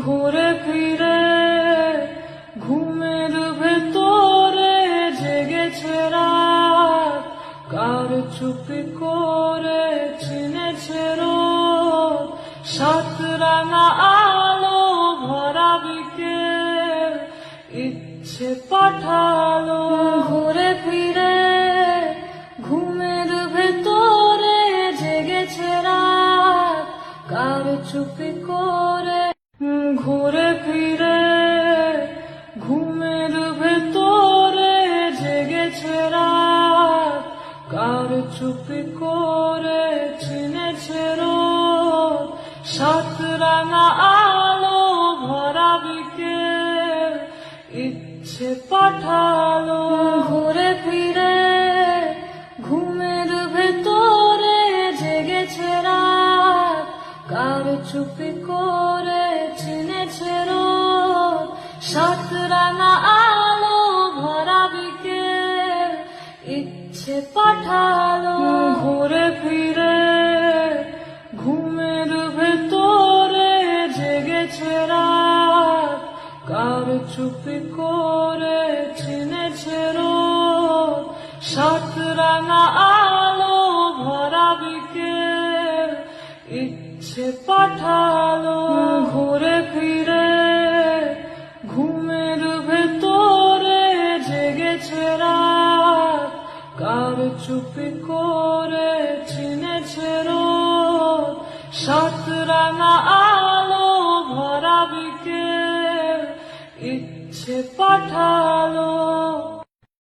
ঘুরে ফিরে ঘুমের ভেতরে জেগেছে রাত, কার চুপি করে চিনেছে রোদ, সাত রাঙা আলো ভরা বিকেল ইচ্ছে পাঠালো। ঘুরে ফিরে ঘুমের ভেতরে জেগেছে রাত, কার চুপি করে। ঘুরে ফিরে ঘুমের ভেতরে জেগেছে রাত, কার চুপি করে চিনেছে রোদ, সাত রাঙা আলো ভরা বিকেল ইচ্ছে পাঠালো। ঘুরে ফিরে ঘুমের ভেতরে জেগেছে রাত, কার চুপি করে চিনেছে রোদ, সাত রাঙা আলো ভরা বিকেল ইচ্ছে পাঠালো। ঘুরে ফিরে ঘুমের ভেতরে জেগেছে রাত, কার চুপি করে চিনেছে রোদ, সাত রাঙা আলো ভরা বিকেল ইচ্ছে পাঠালো। ঘুরে ফিরে ঘুমের ভেতরে জেগেছে রাত, কার চুপি করে চিনেছে রোদ, সাত রাঙা আলো ভরা বিকেল ইচ্ছে পাঠালো।